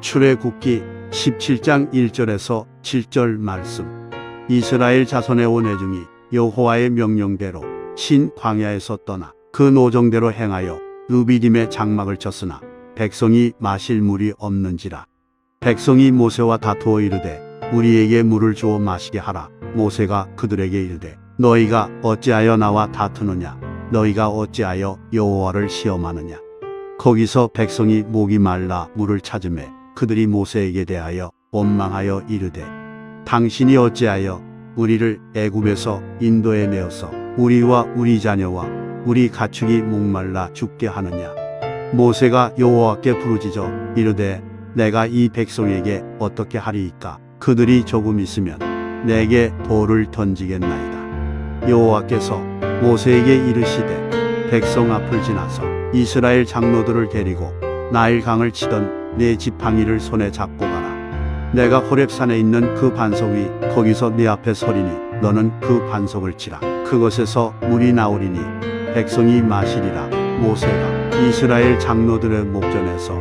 출애굽기 17장 1절에서 7절 말씀. 이스라엘 자손의 온 회중이 여호와의 명령대로 신 광야에서 떠나 그 노정대로 행하여 르비딤의 장막을 쳤으나 백성이 마실 물이 없는지라. 백성이 모세와 다투어 이르되 우리에게 물을 주어 마시게 하라. 모세가 그들에게 이르되 너희가 어찌하여 나와 다투느냐? 너희가 어찌하여 여호와를 시험하느냐? 거기서 백성이 목이 말라 물을 찾으매 그들이 모세에게 대하여 원망하여 이르되 당신이 어찌하여 우리를 애굽에서 인도에 내어서 우리와 우리 자녀와 우리 가축이 목말라 죽게 하느냐? 모세가 여호와께 부르짖어 이르되 내가 이 백성에게 어떻게 하리이까? 그들이 조금 있으면 내게 돌을 던지겠나이다. 여호와께서 모세에게 이르시되 백성 앞을 지나서 이스라엘 장로들을 데리고 나일강을 치던 네 지팡이를 손에 잡고 가라. 내가 호렙산에 있는 그 반석 위 거기서 네 앞에 서리니 너는 그 반석을 치라. 그것에서 물이 나오리니 백성이 마시리라. 모세가 이스라엘 장로들의 목전에서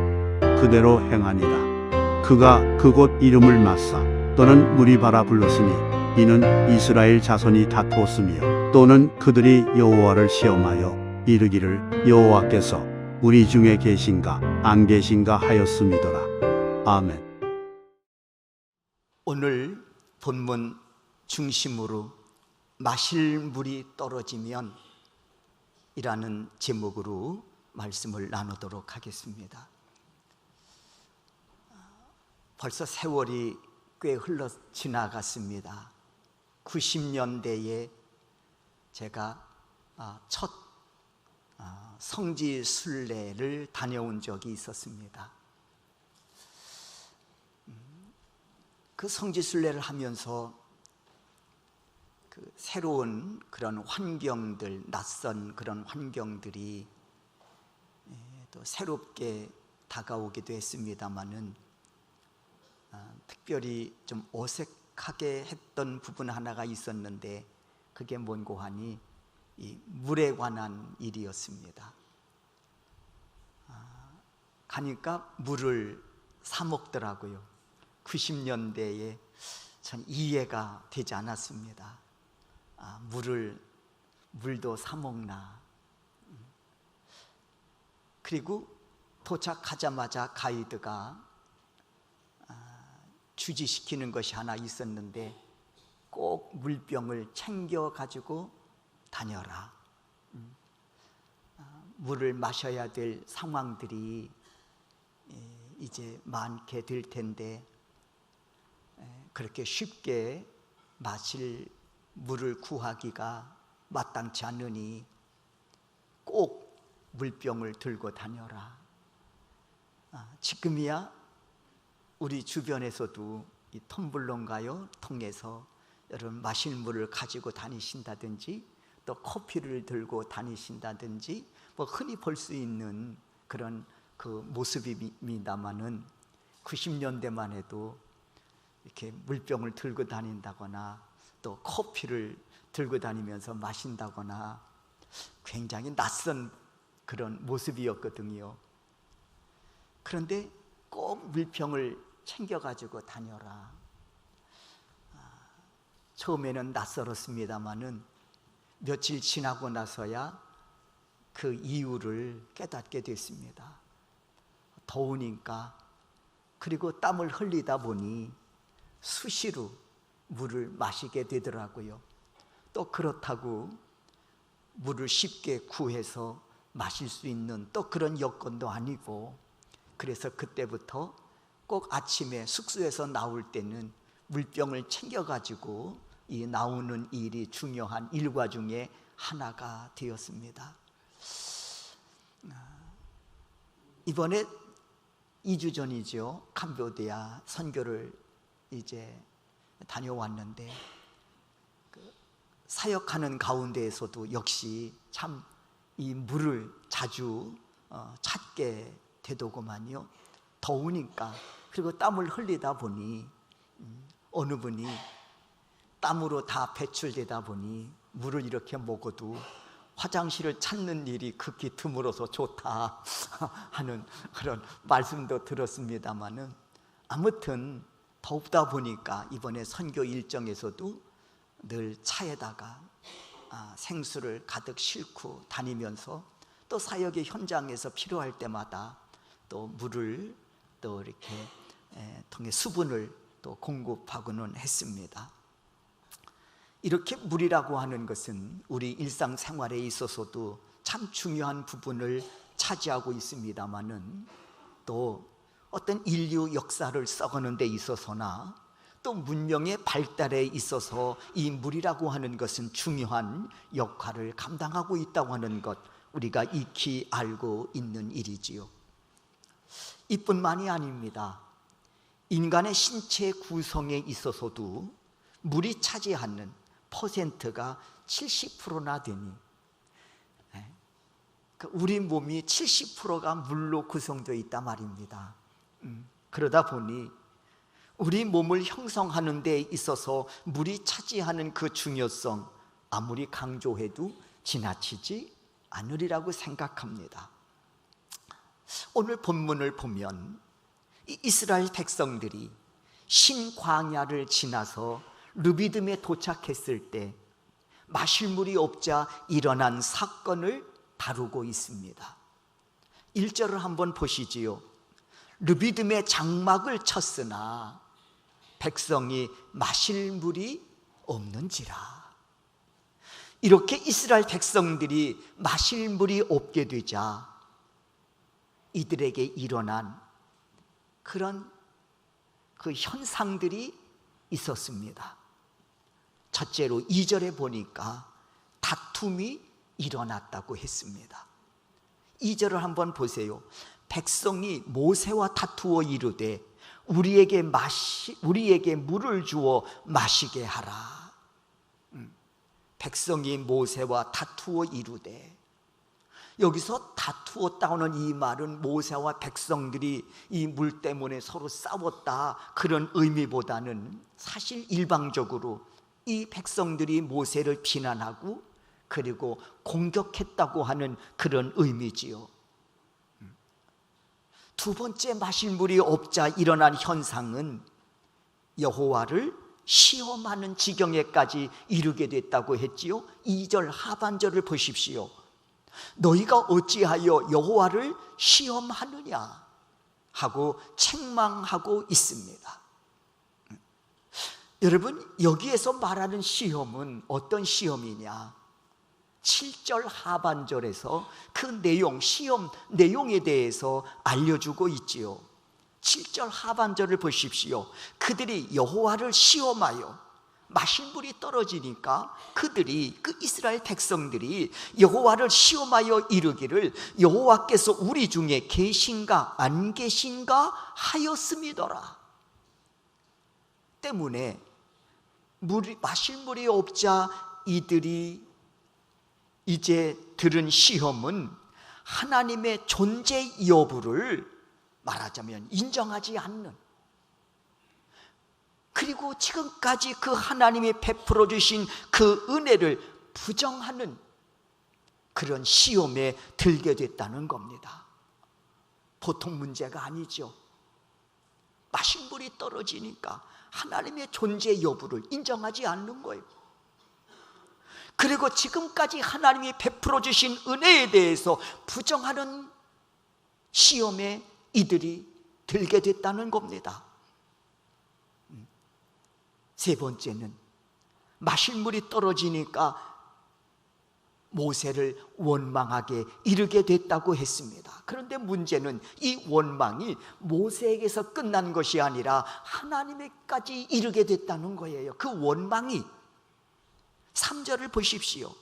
그대로 행하니라. 그가 그곳 이름을 마사 또는 무리바라 불렀으니 이는 이스라엘 자손이 다투었으며 또는 그들이 여호와를 시험하여 이르기를 여호와께서 우리 중에 계신가 안 계신가 하였음이더라. 아멘. 오늘 본문 중심으로 마실 물이 떨어지면 이라는 제목으로 말씀을 나누도록 하겠습니다. 벌써 세월이 꽤 흘러 지나갔습니다. 90년대에 제가 첫 성지 순례를 다녀온 적이 있었습니다. 그 성지 순례를 하면서 그 새로운 그런 환경들, 낯선 그런 환경들이 또 새롭게 다가오기도 했습니다마는 특별히 좀 어색하게 했던 부분 하나가 있었는데 그게 뭔고 하니 이 물에 관한 일이었습니다. 가니까 물을 사 먹더라고요. 90년대에 전 이해가 되지 않았습니다. 물도 사 먹나. 그리고 도착하자마자 가이드가 주지시키는 것이 하나 있었는데 꼭 물병을 챙겨 가지고 다녀라. 물을 마셔야 될 상황들이 이제 많게 될 텐데 그렇게 쉽게 마실 물을 구하기가 마땅치 않으니 꼭 물병을 들고 다녀라. 지금이야 우리 주변에서도 이 텀블러인가요? 통해서 여러분 마실 물을 가지고 다니신다든지 또 커피를 들고 다니신다든지 뭐 흔히 볼 수 있는 그런 그 모습입니다마는 90년대만 해도 이렇게 물병을 들고 다닌다거나 또 커피를 들고 다니면서 마신다거나 굉장히 낯선 그런 모습이었거든요. 그런데 꼭 물병을 챙겨가지고 다녀라. 처음에는 낯설었습니다마는 며칠 지나고 나서야 그 이유를 깨닫게 됐습니다. 더우니까 그리고 땀을 흘리다 보니 수시로 물을 마시게 되더라고요. 또 그렇다고 물을 쉽게 구해서 마실 수 있는 또 그런 여건도 아니고 그래서 그때부터 꼭 아침에 숙소에서 나올 때는 물병을 챙겨가지고 이 나오는 일이 중요한 일과 중에 하나가 되었습니다. 이번에 2주 전이죠. 캄보디아 선교를 이제 다녀왔는데 사역하는 가운데에서도 역시 참 이 물을 자주 찾게 되더구만요. 더우니까 그리고 땀을 흘리다 보니 어느 분이 땀으로 다 배출되다 보니 물을 이렇게 먹어도 화장실을 찾는 일이 극히 드물어서 좋다 하는 그런 말씀도 들었습니다마는 아무튼 더우다 보니까 이번에 선교 일정에서도 늘 차에다가 생수를 가득 싣고 다니면서 또 사역의 현장에서 필요할 때마다 또 물을 또 이렇게 통해 수분을 또 공급하고는 했습니다. 이렇게 물이라고 하는 것은 우리 일상생활에 있어서도 참 중요한 부분을 차지하고 있습니다마는 또 어떤 인류 역사를 썩어는 데 있어서나 또 문명의 발달에 있어서 이 물이라고 하는 것은 중요한 역할을 감당하고 있다고 하는 것, 우리가 익히 알고 있는 일이지요. 이뿐만이 아닙니다. 인간의 신체 구성에 있어서도 물이 차지하는 퍼센트가 70%나 되니 우리 몸이 70%가 물로 구성되어 있다 말입니다. 그러다 보니 우리 몸을 형성하는 데 있어서 물이 차지하는 그 중요성, 아무리 강조해도 지나치지 않으리라고 생각합니다. 오늘 본문을 보면 이스라엘 백성들이 신광야를 지나서 르비딤에 도착했을 때 마실 물이 없자 일어난 사건을 다루고 있습니다. 1절을 한번 보시지요. 르비딤에 장막을 쳤으나 백성이 마실 물이 없는지라. 이렇게 이스라엘 백성들이 마실 물이 없게 되자 이들에게 일어난 그런 그 현상들이 있었습니다. 첫째로 2절에 보니까 다툼이 일어났다고 했습니다. 2절을 한번 보세요. 백성이 모세와 다투어 이르되 우리에게 물을 주어 마시게 하라. 백성이 모세와 다투어 이르되, 여기서 다투었다는 이 말은 모세와 백성들이 이 물 때문에 서로 싸웠다 그런 의미보다는 사실 일방적으로 이 백성들이 모세를 비난하고 그리고 공격했다고 하는 그런 의미지요. 두 번째, 마실 물이 없자 일어난 현상은 여호와를 시험하는 지경에까지 이르게 됐다고 했지요. 2절 하반절을 보십시오. 너희가 어찌하여 여호와를 시험하느냐 하고 책망하고 있습니다. 여러분, 여기에서 말하는 시험은 어떤 시험이냐? 7절 하반절에서 그 내용, 시험 내용에 대해서 알려주고 있지요. 7절 하반절을 보십시오. 그들이 여호와를 시험하여 마실 물이 떨어지니까 그들이, 그 이스라엘 백성들이 여호와를 시험하여 이르기를 여호와께서 우리 중에 계신가 안 계신가 하였음이더라. 때문에 마실 물이 없자 이들이 이제 들은 시험은 하나님의 존재 여부를 말하자면 인정하지 않는, 그리고 지금까지 그 하나님이 베풀어 주신 그 은혜를 부정하는 그런 시험에 들게 됐다는 겁니다. 보통 문제가 아니죠. 마실 물이 떨어지니까 하나님의 존재 여부를 인정하지 않는 거예요. 그리고 지금까지 하나님이 베풀어 주신 은혜에 대해서 부정하는 시험에 이들이 들게 됐다는 겁니다. 세 번째는 마실 물이 떨어지니까 모세를 원망하게 이르게 됐다고 했습니다. 그런데 문제는 이 원망이 모세에게서 끝난 것이 아니라 하나님에까지 이르게 됐다는 거예요. 그 원망이 3절을 보십시오.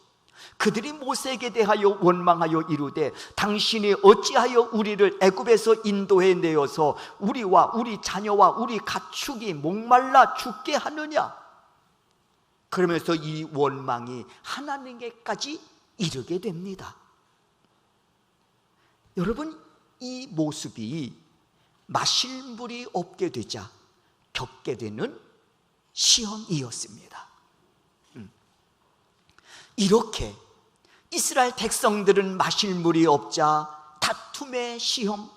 그들이 모세에게 대하여 원망하여 이르되 당신이 어찌하여 우리를 애굽에서 인도해 내어서 우리와 우리 자녀와 우리 가축이 목말라 죽게 하느냐. 그러면서 이 원망이 하나님께까지 이르게 됩니다. 여러분, 이 모습이 마실 물이 없게 되자 겪게 되는 시험이었습니다. 이렇게 이스라엘 백성들은 마실 물이 없자 다툼의 시험,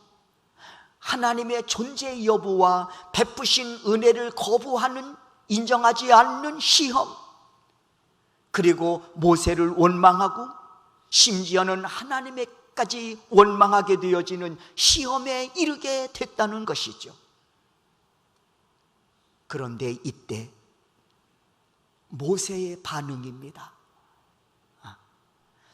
하나님의 존재 여부와 베푸신 은혜를 거부하는, 인정하지 않는 시험, 그리고 모세를 원망하고 심지어는 하나님에까지 원망하게 되어지는 시험에 이르게 됐다는 것이죠. 그런데 이때 모세의 반응입니다.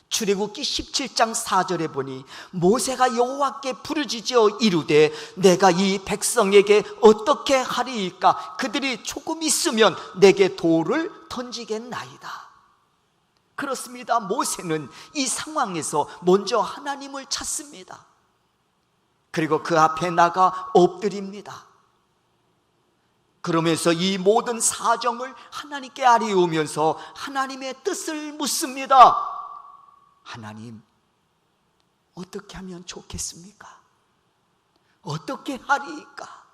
출애굽기 17장 4절에 보니 모세가 여호와께 부르짖어 이르되 내가 이 백성에게 어떻게 하리이까? 그들이 조금 있으면 내게 돌을 던지겠나이다. 그렇습니다. 모세는 이 상황에서 먼저 하나님을 찾습니다. 그리고 그 앞에 나가 엎드립니다. 그러면서 이 모든 사정을 하나님께 아뢰우면서 하나님의 뜻을 묻습니다. 하나님, 어떻게 하면 좋겠습니까? 어떻게 하리이까?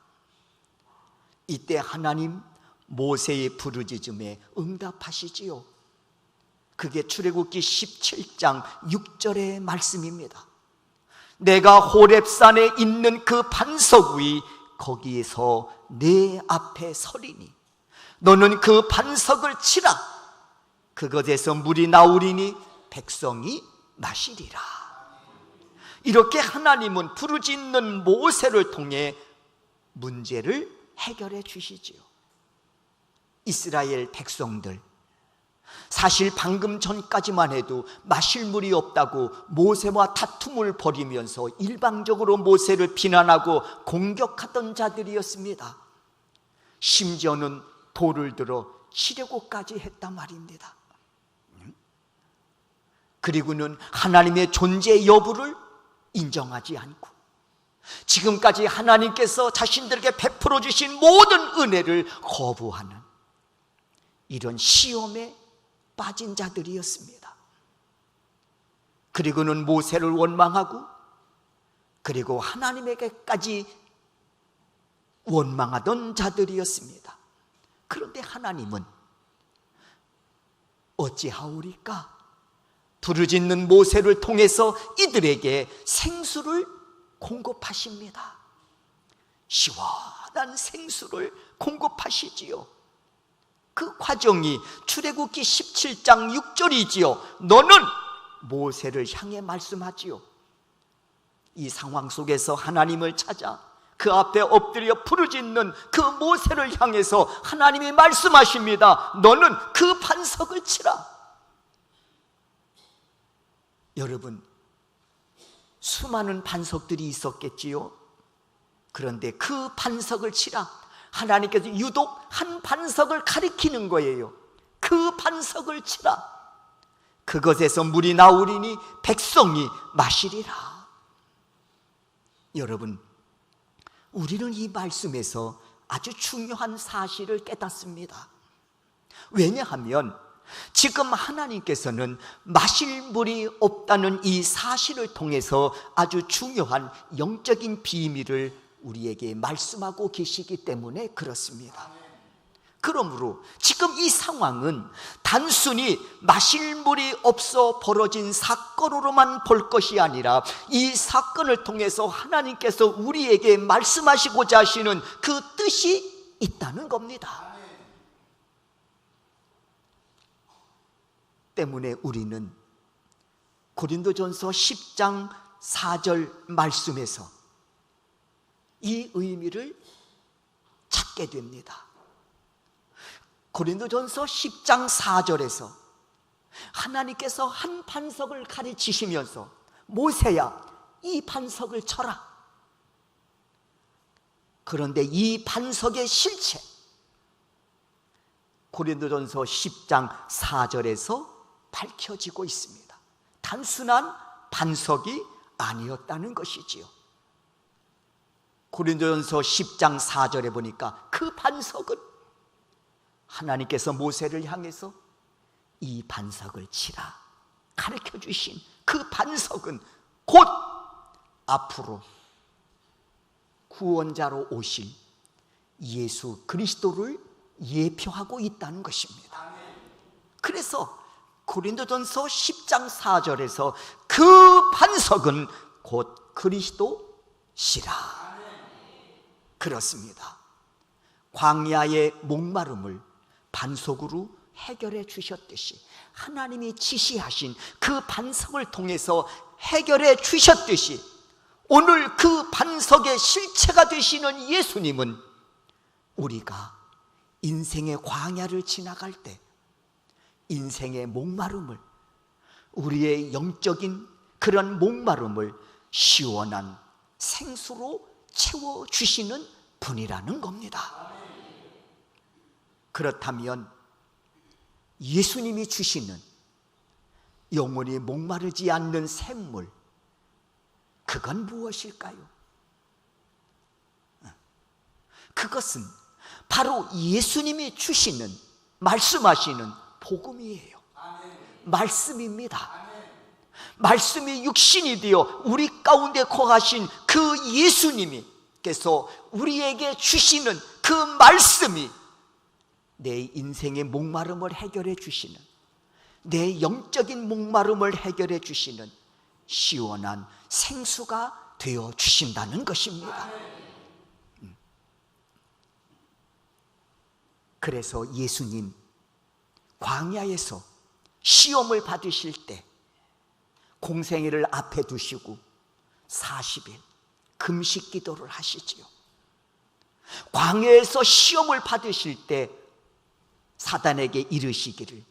이때 하나님 모세의 부르짖음에 응답하시지요. 그게 출애굽기 17장 6절의 말씀입니다. 내가 호렙산에 있는 그 반석 위 거기에서 내 앞에 서리니 너는 그 반석을 치라. 그것에서 물이 나오리니 백성이 마시리라. 이렇게 하나님은 부르짖는 모세를 통해 문제를 해결해 주시지요. 이스라엘 백성들, 사실 방금 전까지만 해도 마실 물이 없다고 모세와 다툼을 벌이면서 일방적으로 모세를 비난하고 공격하던 자들이었습니다. 심지어는 돌을 들어 치려고까지 했단 말입니다. 그리고는 하나님의 존재 여부를 인정하지 않고 지금까지 하나님께서 자신들에게 베풀어 주신 모든 은혜를 거부하는 이런 시험에 빠진 자들이었습니다. 그리고는 모세를 원망하고 그리고 하나님에게까지 원망하던 자들이었습니다. 그런데 하나님은 어찌하오리까? 부르짖는 모세를 통해서 이들에게 생수를 공급하십니다. 시원한 생수를 공급하시지요. 그 과정이 출애굽기 17장 6절이지요. 너는 모세를 향해 말씀하지요. 이 상황 속에서 하나님을 찾아 그 앞에 엎드려 부르짖는 그 모세를 향해서 하나님이 말씀하십니다. 너는 그 반석을 치라. 여러분, 수많은 반석들이 있었겠지요. 그런데 그 반석을 치라. 하나님께서 유독 한 반석을 가리키는 거예요. 그 반석을 치라. 그것에서 물이 나오리니 백성이 마시리라. 여러분, 우리는 이 말씀에서 아주 중요한 사실을 깨닫습니다. 왜냐하면 지금 하나님께서는 마실 물이 없다는 이 사실을 통해서 아주 중요한 영적인 비밀을 우리에게 말씀하고 계시기 때문에 그렇습니다. 그러므로 지금 이 상황은 단순히 마실 물이 없어 벌어진 사건으로만 볼 것이 아니라 이 사건을 통해서 하나님께서 우리에게 말씀하시고자 하시는 그 뜻이 있다는 겁니다. 때문에 우리는 고린도전서 10장 4절 말씀에서 이 의미를 찾게 됩니다. 고린도전서 10장 4절에서 하나님께서 한 반석을 가르치시면서 모세야, 이 반석을 쳐라. 그런데 이 반석의 실체, 고린도전서 10장 4절에서 밝혀지고 있습니다. 단순한 반석이 아니었다는 것이지요. 고린도전서 10장 4절에 보니까 그 반석은 하나님께서 모세를 향해서 이 반석을 치라 가르쳐 주신 그 반석은 곧 앞으로 구원자로 오실 예수 그리스도를 예표하고 있다는 것입니다. 그래서 고린도전서 10장 4절에서 그 반석은 곧 그리스도시라. 그렇습니다. 광야의 목마름을 반석으로 해결해 주셨듯이, 하나님이 지시하신 그 반석을 통해서 해결해 주셨듯이, 오늘 그 반석의 실체가 되시는 예수님은 우리가 인생의 광야를 지나갈 때 인생의 목마름을, 우리의 영적인 그런 목마름을 시원한 생수로 채워주시는 분이라는 겁니다. 그렇다면 예수님이 주시는 영원히 목마르지 않는 샘물, 그건 무엇일까요? 그것은 바로 예수님이 주시는, 말씀하시는 복음이에요. 말씀입니다. 말씀이 육신이 되어 우리 가운데 거하신 그 예수님께서 우리에게 주시는 그 말씀이 내 인생의 목마름을 해결해 주시는, 내 영적인 목마름을 해결해 주시는 시원한 생수가 되어 주신다는 것입니다. 그래서 예수님 광야에서 시험을 받으실 때 공생애를 앞에 두시고 40일 금식 기도를 하시지요. 광야에서 시험을 받으실 때 사단에게 이르시기를,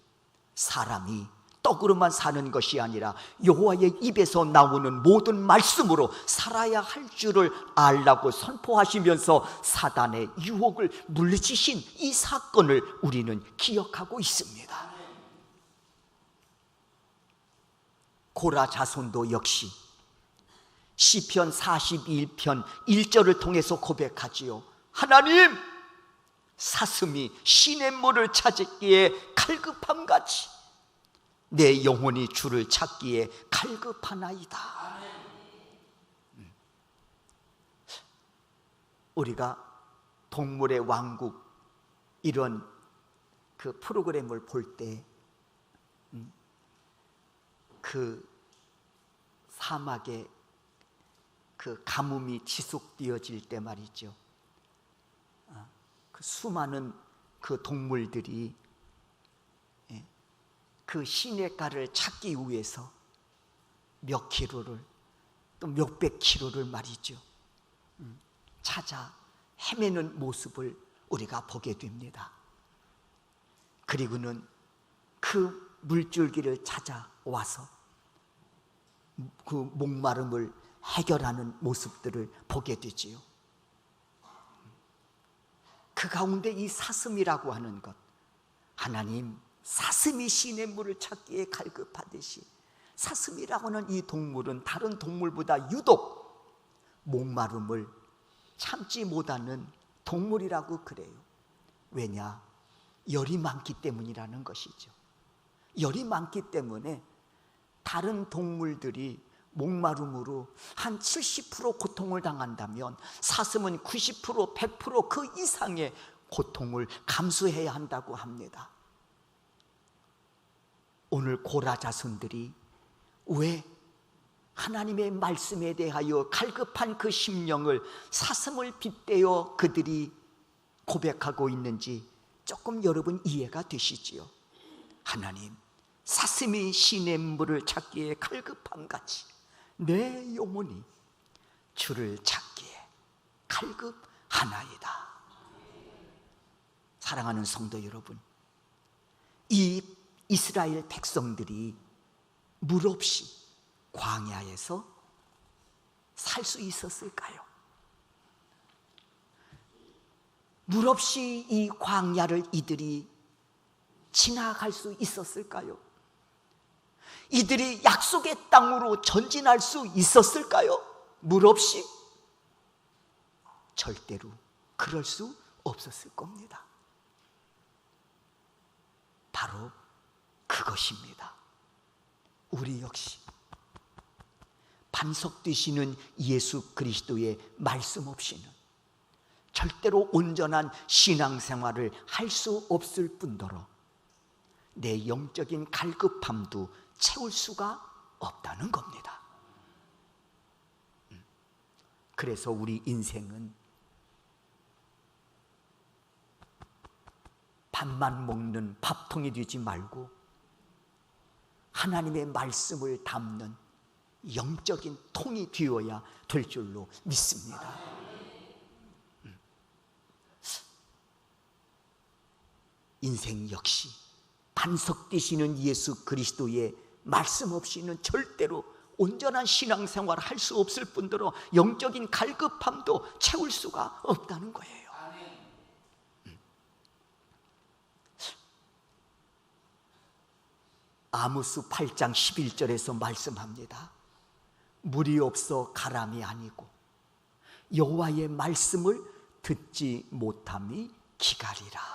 사람이 떡으로만 사는 것이 아니라 여호와의 입에서 나오는 모든 말씀으로 살아야 할 줄을 알라고 선포하시면서 사단의 유혹을 물리치신 이 사건을 우리는 기억하고 있습니다. 고라 자손도 역시 시편 41편 1절을 통해서 고백하지요. 하나님, 사슴이 시냇물을 찾기에 갈급함같이 내 영혼이 주를 찾기에 갈급하나이다. 우리가 동물의 왕국 이런 그 프로그램을 볼 때 그 사막에 그 가뭄이 지속되어질 때 말이죠, 그 수많은 그 동물들이 그 시냇가를 찾기 위해서 몇 킬로를, 또 몇백 킬로를 말이죠, 찾아 헤매는 모습을 우리가 보게 됩니다. 그리고는 그 물줄기를 찾아와서 그 목마름을 해결하는 모습들을 보게 되지요. 그 가운데 이 사슴이라고 하는 것, 하나님, 사슴이 시냇물을 찾기에 갈급하듯이 사슴이라고 하는 이 동물은 다른 동물보다 유독 목마름을 참지 못하는 동물이라고 그래요. 왜냐? 열이 많기 때문이라는 것이죠. 열이 많기 때문에 다른 동물들이 목마름으로 한 70% 고통을 당한다면 사슴은 90%, 100% 이상의 고통을 감수해야 한다고 합니다. 오늘 고라 자손들이 왜 하나님의 말씀에 대하여 갈급한 그 심령을 사슴을 빗대어 그들이 고백하고 있는지 조금 여러분 이해가 되시지요? 하나님, 사슴이 시냇물을 찾기에 갈급함같이 내 영혼이 주를 찾기에 갈급하나이다. 사랑하는 성도 여러분, 이 이스라엘 백성들이 물 없이 광야에서 살 수 있었을까요? 물 없이 이 광야를 이들이 지나갈 수 있었을까요? 이들이 약속의 땅으로 전진할 수 있었을까요? 물 없이? 절대로 그럴 수 없었을 겁니다. 바로 그것입니다. 우리 역시 반석 되시는 예수 그리스도의 말씀 없이는 절대로 온전한 신앙생활을 할 수 없을 뿐더러 내 영적인 갈급함도 채울 수가 없다는 겁니다. 그래서 우리 인생은 밥만 먹는 밥통이 되지 말고 하나님의 말씀을 담는 영적인 통이 되어야 될 줄로 믿습니다. 인생 역시 반석 되시는 예수 그리스도의 말씀 없이는 절대로 온전한 신앙생활을 할 수 없을 뿐더러 영적인 갈급함도 채울 수가 없다는 거예요. 아모스 8장 11절에서 말씀합니다. 물이 없어 가람이 아니고 여호와의 말씀을 듣지 못함이 기갈이라.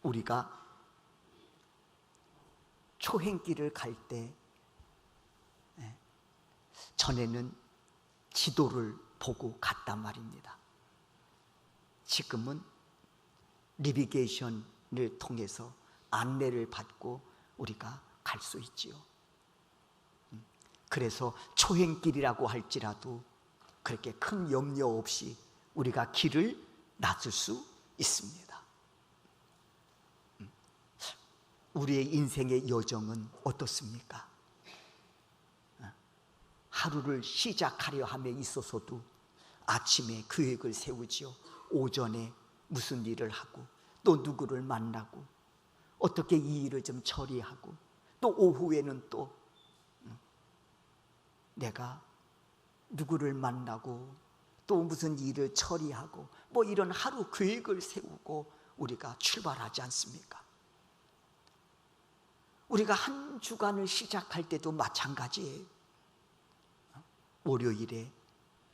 우리가 초행길을 갈 때 전에는 지도를 보고 갔단 말입니다. 지금은 내비게이션을 통해서 안내를 받고 우리가 갈 수 있지요. 그래서 초행길이라고 할지라도 그렇게 큰 염려 없이 우리가 길을 나설 수 있습니다. 우리의 인생의 여정은 어떻습니까? 하루를 시작하려 함에 있어서도 아침에 계획을 세우지요. 오전에 무슨 일을 하고 또 누구를 만나고 어떻게 이 일을 좀 처리하고 또 오후에는 또 내가 누구를 만나고 또 무슨 일을 처리하고 뭐 이런 하루 계획을 세우고 우리가 출발하지 않습니까? 우리가 한 주간을 시작할 때도 마찬가지예요. 월요일에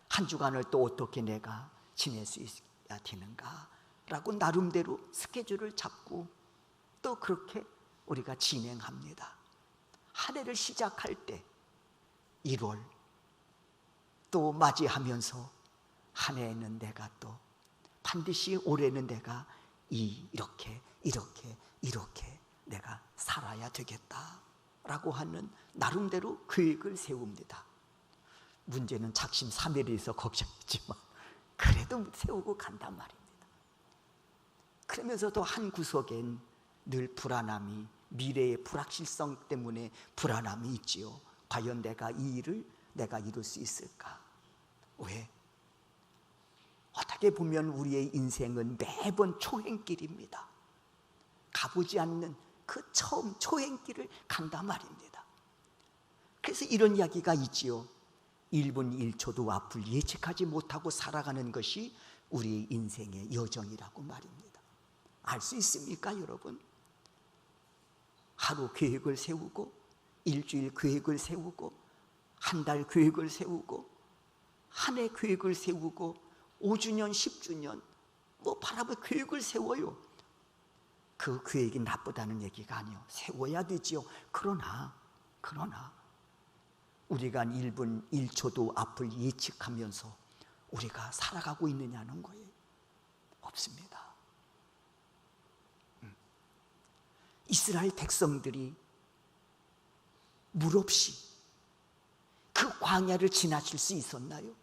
한 주간을 또 어떻게 내가 지낼 수 있어야 되는가 라고 나름대로 스케줄을 잡고 또 그렇게 우리가 진행합니다. 한 해를 시작할 때 1월 또 맞이하면서 한 해에는 내가 또 반드시 올해는 내가 이렇게 내가 살아야 되겠다라고 하는 나름대로 계획을 세웁니다. 문제는 작심삼일에서 걱정이지만 그래도 세우고 간단 말입니다. 그러면서도 한 구석엔 늘 불안함이, 미래의 불확실성 때문에 불안함이 있지요. 과연 내가 이 일을 내가 이룰 수 있을까? 왜? 어떻게 보면 우리의 인생은 매번 초행길입니다. 가보지 않는 그 처음 초행길을 간단 말입니다. 그래서 이런 이야기가 있지요. 1분 1초도 앞을 예측하지 못하고 살아가는 것이 우리의 인생의 여정이라고 말입니다. 알 수 있습니까, 여러분? 하루 계획을 세우고 일주일 계획을 세우고 한 달 계획을 세우고 한 해 계획을 세우고 5주년, 10주년 뭐 바라볼 계획을 세워요. 그 계획이 나쁘다는 얘기가 아니요. 세워야 되지요. 그러나 우리가 1분 1초도 앞을 예측하면서 우리가 살아가고 있느냐는 거예요. 없습니다. 이스라엘 백성들이 물 없이 그 광야를 지나칠 수 있었나요?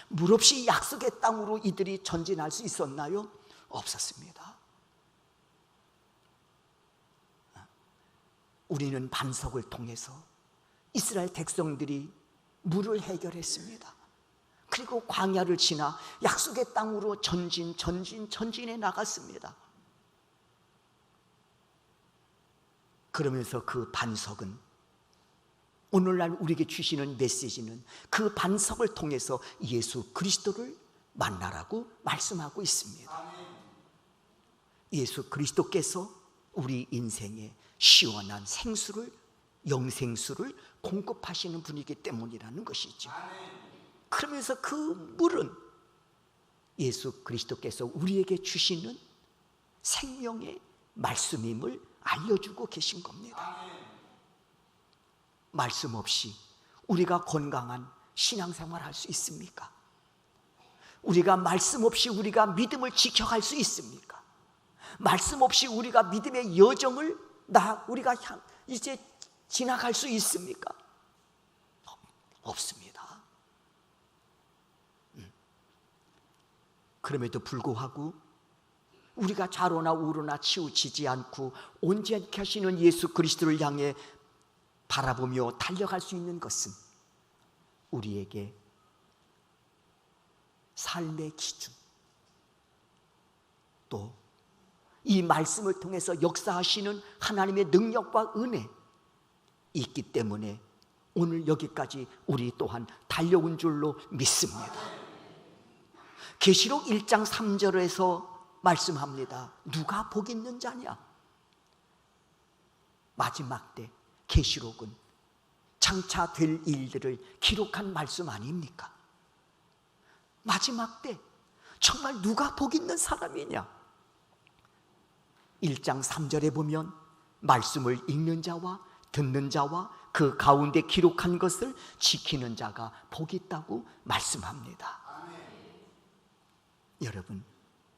물 없이 약속의 땅으로 이들이 전진할 수 있었나요? 없었습니다. 우리는 반석을 통해서 이스라엘 백성들이 물을 해결했습니다. 그리고 광야를 지나 약속의 땅으로 전진해 나갔습니다. 그러면서 그 반석은 오늘날 우리에게 주시는 메시지는 그 반석을 통해서 예수 그리스도를 만나라고 말씀하고 있습니다. 예수 그리스도께서 우리 인생에 시원한 생수를, 영생수를 공급하시는 분이기 때문이라는 것이죠. 그러면서 그 물은 예수 그리스도께서 우리에게 주시는 생명의 말씀임을 알려주고 계신 겁니다. 말씀 없이 우리가 건강한 신앙생활 할 수 있습니까? 우리가 말씀 없이 우리가 믿음을 지켜갈 수 있습니까? 말씀 없이 우리가 믿음의 여정을 우리가 이제 지나갈 수 있습니까? 없습니다. 그럼에도 불구하고 우리가 좌로나 우로나 치우치지 않고 온전케 하시는 예수 그리스도를 향해 바라보며 달려갈 수 있는 것은 우리에게 삶의 기준, 또 이 말씀을 통해서 역사하시는 하나님의 능력과 은혜 있기 때문에 오늘 여기까지 우리 또한 달려온 줄로 믿습니다. 계시록 1장 3절에서 말씀합니다. 누가 복 있는 자냐? 마지막 때 계시록은 장차 될 일들을 기록한 말씀 아닙니까? 마지막 때 정말 누가 복 있는 사람이냐? 1장 3절에 보면 말씀을 읽는 자와 듣는 자와 그 가운데 기록한 것을 지키는 자가 복 있다고 말씀합니다. 여러분,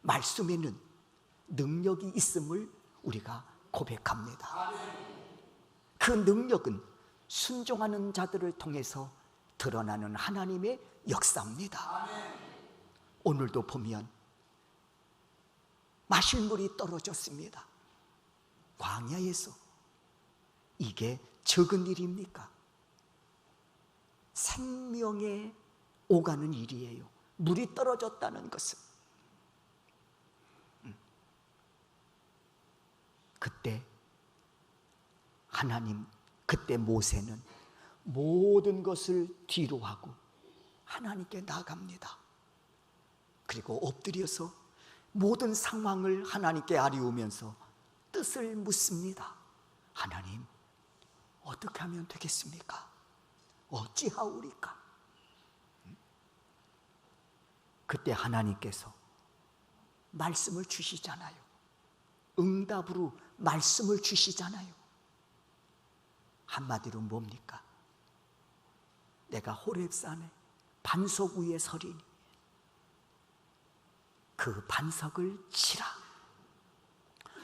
말씀에는 능력이 있음을 우리가 고백합니다. 그 능력은 순종하는 자들을 통해서 드러나는 하나님의 역사입니다. 오늘도 보면 마실 물이 떨어졌습니다. 광야에서. 이게 적은 일입니까? 생명에 오가는 일이에요. 물이 떨어졌다는 것은. 그때 하나님, 그때 모세는 모든 것을 뒤로 하고 하나님께 나아갑니다. 그리고 엎드려서 모든 상황을 하나님께 아뢰우면서 뜻을 묻습니다. 하나님, 어떻게 하면 되겠습니까? 어찌하오리까? 그때 하나님께서 말씀을 주시잖아요. 응답으로 말씀을 주시잖아요. 한마디로 뭡니까? 내가 호렙산에 반석 위에 서리니 그 반석을 치라.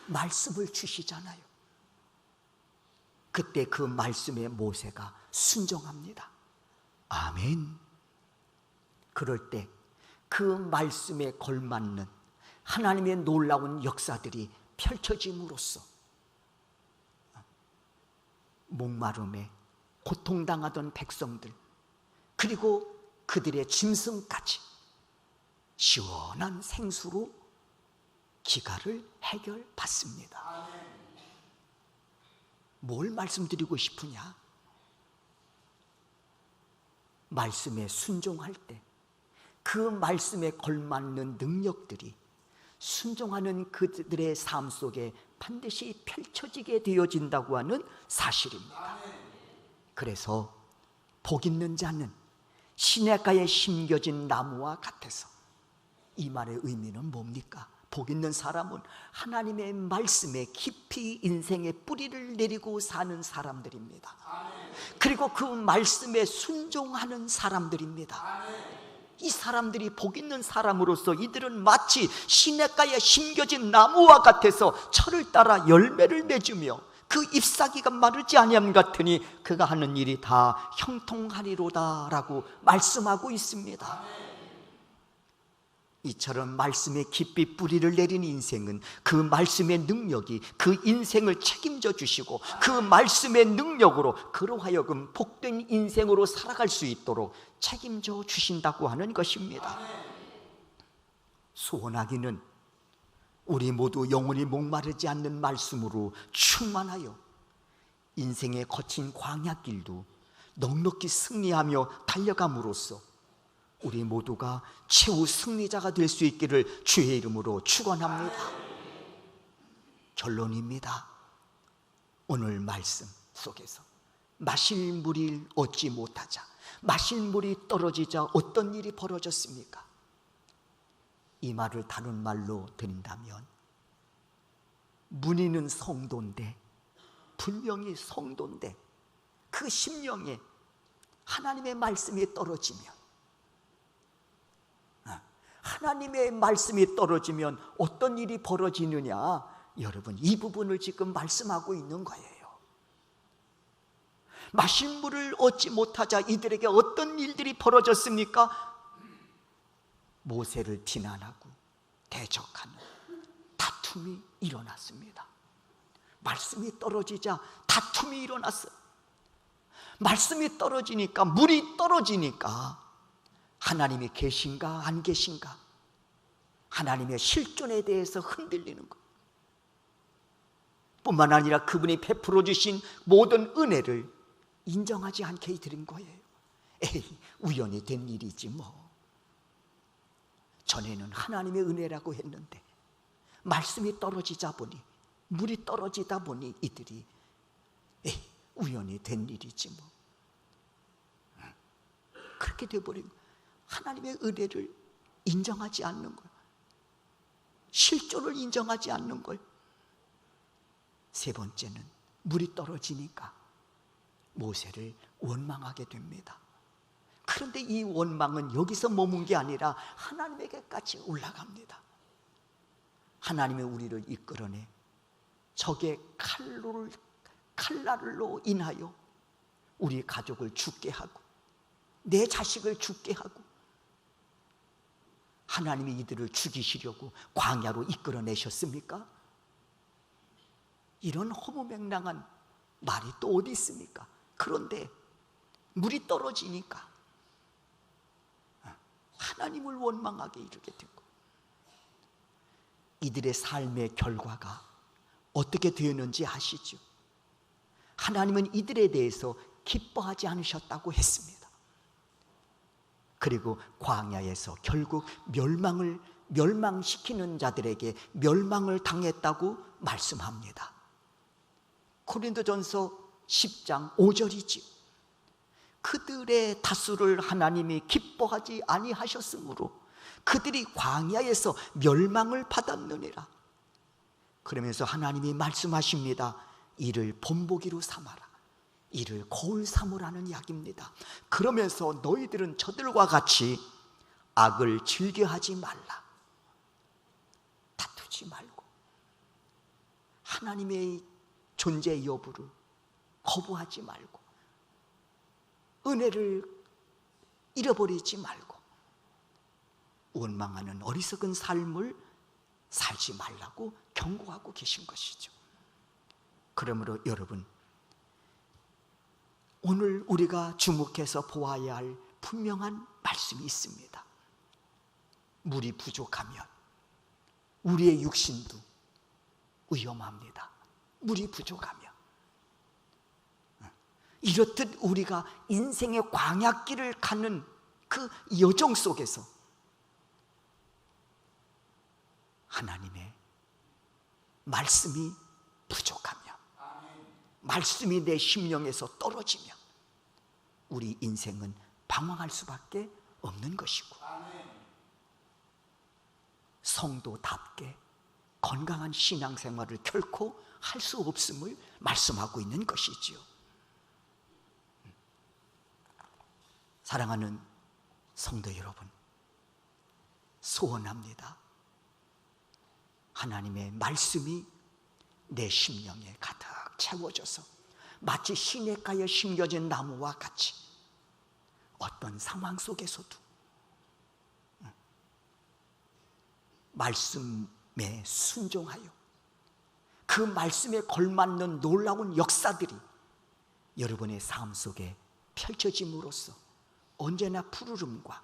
말씀을 주시잖아요. 그때 그 말씀에 모세가 순종합니다. 아멘. 그럴 때 그 말씀에 걸맞는 하나님의 놀라운 역사들이 펼쳐짐으로써 목마름에 고통당하던 백성들, 그리고 그들의 짐승까지 시원한 생수로 기갈을 해결받습니다. 뭘 말씀드리고 싶으냐? 말씀에 순종할 때 그 말씀에 걸맞는 능력들이 순종하는 그들의 삶 속에 반드시 펼쳐지게 되어진다고 하는 사실입니다. 그래서 복 있는 자는 시냇가에 심겨진 나무와 같아서, 이 말의 의미는 뭡니까? 복 있는 사람은 하나님의 말씀에 깊이 인생의 뿌리를 내리고 사는 사람들입니다. 그리고 그 말씀에 순종하는 사람들입니다. 이 사람들이 복 있는 사람으로서 이들은 마치 시냇가에 심겨진 나무와 같아서 철을 따라 열매를 맺으며 그 잎사귀가 마르지 아니함 같으니 그가 하는 일이 다 형통하리로다 라고 말씀하고 있습니다. 이처럼 말씀에 깊이 뿌리를 내린 인생은 그 말씀의 능력이 그 인생을 책임져 주시고 그 말씀의 능력으로 그로 하여금 복된 인생으로 살아갈 수 있도록 책임져 주신다고 하는 것입니다. 소원하기는 우리 모두 영원히 목마르지 않는 말씀으로 충만하여 인생의 거친 광야길도 넉넉히 승리하며 달려감으로써 우리 모두가 최후 승리자가 될 수 있기를 주의 이름으로 축원합니다. 결론입니다. 오늘 말씀 속에서 마실 물을 얻지 못하자, 마실 물이 떨어지자 어떤 일이 벌어졌습니까? 이 말을 다른 말로 드린다면 문의는 성도인데, 분명히 성도인데 그 심령에 하나님의 말씀이 떨어지면, 하나님의 말씀이 떨어지면 어떤 일이 벌어지느냐? 여러분, 이 부분을 지금 말씀하고 있는 거예요. 마실 물을 얻지 못하자 이들에게 어떤 일들이 벌어졌습니까? 모세를 비난하고 대적하는 다툼이 일어났습니다. 말씀이 떨어지자 다툼이 일어났어요. 말씀이 떨어지니까, 물이 떨어지니까 하나님이 계신가 안 계신가, 하나님의 실존에 대해서 흔들리는 것 뿐만 아니라 그분이 베풀어 주신 모든 은혜를 인정하지 않게 되는 거예요. 에이, 우연히 된 일이지 뭐. 전에는 하나님의 은혜라고 했는데 말씀이 떨어지자 보니, 물이 떨어지다 보니 이들이 에이, 우연히 된 일이지 뭐. 그렇게 돼버린 거예요. 하나님의 은혜를 인정하지 않는 거예요. 실존을 인정하지 않는 거예요. 세 번째는 물이 떨어지니까 모세를 원망하게 됩니다. 그런데 이 원망은 여기서 머문 게 아니라 하나님에게까지 올라갑니다. 하나님이 우리를 이끌어내 적의 칼날로 인하여 우리 가족을 죽게 하고 내 자식을 죽게 하고, 하나님이 이들을 죽이시려고 광야로 이끌어내셨습니까? 이런 허무맹랑한 말이 또 어디 있습니까? 그런데 물이 떨어지니까 하나님을 원망하게 이르게 된 거예요. 이들의 삶의 결과가 어떻게 되었는지 아시죠? 하나님은 이들에 대해서 기뻐하지 않으셨다고 했습니다. 그리고 광야에서 결국 멸망시키는 자들에게 멸망을 당했다고 말씀합니다. 고린도전서 10장 5절이지요. 그들의 다수를 하나님이 기뻐하지 아니하셨으므로 그들이 광야에서 멸망을 받았느니라. 그러면서 하나님이 말씀하십니다. 이를 본보기로 삼아라. 이를 거울 삼으라는 이야기입니다. 그러면서 너희들은 저들과 같이 악을 즐겨하지 말라. 다투지 말고 하나님의 존재 여부를 거부하지 말고 은혜를 잃어버리지 말고 원망하는 어리석은 삶을 살지 말라고 경고하고 계신 것이죠. 그러므로 여러분, 오늘 우리가 주목해서 보아야 할 분명한 말씀이 있습니다. 물이 부족하면 우리의 육신도 위험합니다. 물이 부족하면. 이렇듯 우리가 인생의 광야길을 가는 그 여정 속에서 하나님의 말씀이 부족하면, 말씀이 내 심령에서 떨어지면 우리 인생은 방황할 수밖에 없는 것이고, 성도답게 건강한 신앙생활을 결코 할 수 없음을 말씀하고 있는 것이지요. 사랑하는 성도 여러분, 소원합니다. 하나님의 말씀이 내 심령에 가득 채워져서 마치 시냇가에 심겨진 나무와 같이 어떤 상황 속에서도 말씀에 순종하여 그 말씀에 걸맞는 놀라운 역사들이 여러분의 삶 속에 펼쳐짐으로써 언제나 푸르름과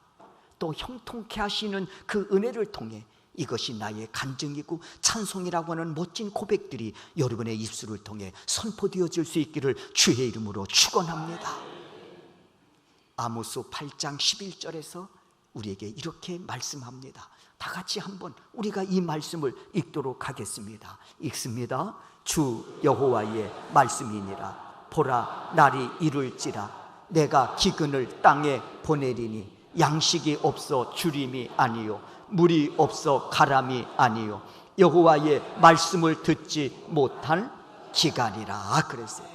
또 형통케 하시는 그 은혜를 통해 이것이 나의 간증이고 찬송이라고 하는 멋진 고백들이 여러분의 입술을 통해 선포되어질 수 있기를 주의 이름으로 축원합니다. 아모스 8장 11절에서 우리에게 이렇게 말씀합니다. 다 같이 한번 우리가 이 말씀을 읽도록 하겠습니다. 읽습니다. 주 여호와의 말씀이니라. 보라, 날이 이룰지라. 내가 기근을 땅에 보내리니 양식이 없어 주림이 아니요 물이 없어 가람이 아니요 여호와의 말씀을 듣지 못한 기간이라. 그랬어요.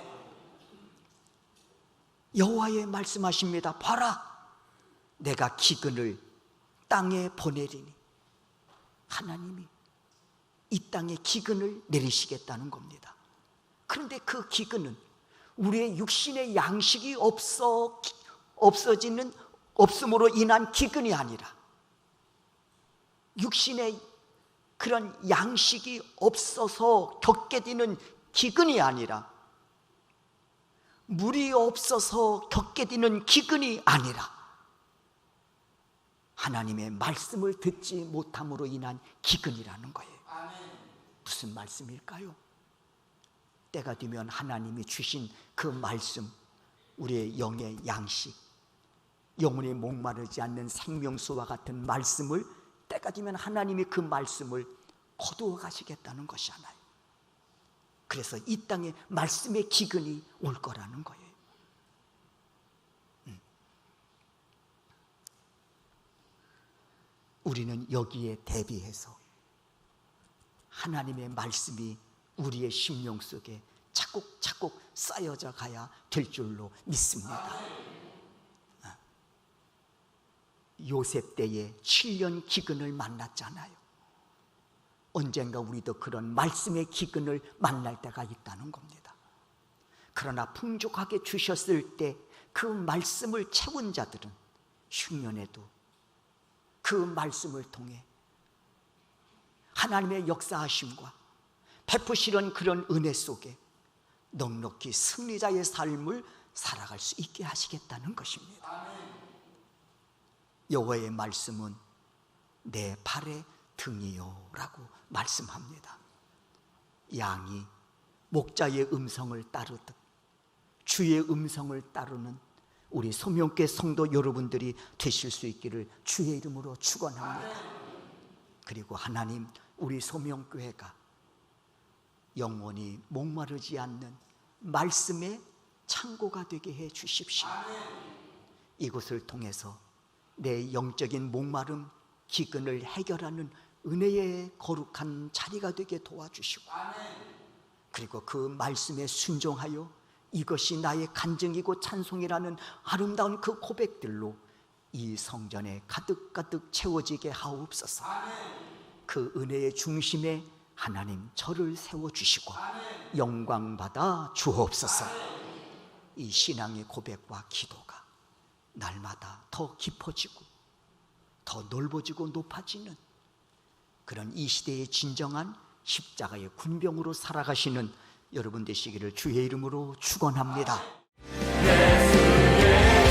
여호와의 말씀하십니다. 봐라, 내가 기근을 땅에 보내리니. 하나님이 이 땅에 기근을 내리시겠다는 겁니다. 그런데 그 기근은 우리의 육신의 양식이 없음으로 인한 기근이 아니라 육신의 그런 양식이 없어서 겪게 되는 기근이 아니라, 물이 없어서 겪게 되는 기근이 아니라, 하나님의 말씀을 듣지 못함으로 인한 기근이라는 거예요. 무슨 말씀일까요? 때가 되면 하나님이 주신 그 말씀, 우리의 영의 양식, 영혼이 목마르지 않는 생명수와 같은 말씀을 때가 되면 하나님이 그 말씀을 거두어 가시겠다는 것이잖아요. 그래서 이 땅에 말씀의 기근이 올 거라는 거예요. 우리는 여기에 대비해서 하나님의 말씀이 우리의 심령 속에 차곡차곡 쌓여져 가야 될 줄로 믿습니다. 요셉 때에 7년 기근을 만났잖아요. 언젠가 우리도 그런 말씀의 기근을 만날 때가 있다는 겁니다. 그러나 풍족하게 주셨을 때 그 말씀을 채운 자들은 흉년에도 그 말씀을 통해 하나님의 역사하심과 베푸시는 그런 은혜 속에 넉넉히 승리자의 삶을 살아갈 수 있게 하시겠다는 것입니다. 여호와의 말씀은 내 발의 등이요 라고 말씀합니다. 양이 목자의 음성을 따르듯 주의 음성을 따르는 우리 소명교회 성도 여러분들이 되실 수 있기를 주의 이름으로 축원합니다. 그리고 하나님, 우리 소명교회가 영원히 목마르지 않는 말씀의 창고가 되게 해 주십시오. 이곳을 통해서 내 영적인 목마름, 기근을 해결하는 은혜의 거룩한 자리가 되게 도와주시고, 그리고 그 말씀에 순종하여 이것이 나의 간증이고 찬송이라는 아름다운 그 고백들로 이 성전에 가득가득 채워지게 하옵소서. 그 은혜의 중심에 하나님 저를 세워주시고 영광받아 주옵소서. 이 신앙의 고백과 기도가 날마다 더 깊어지고 더 넓어지고 높아지는 그런 이 시대의 진정한 십자가의 군병으로 살아가시는 여러분 되시기를 주의 이름으로 축원합니다. 예수의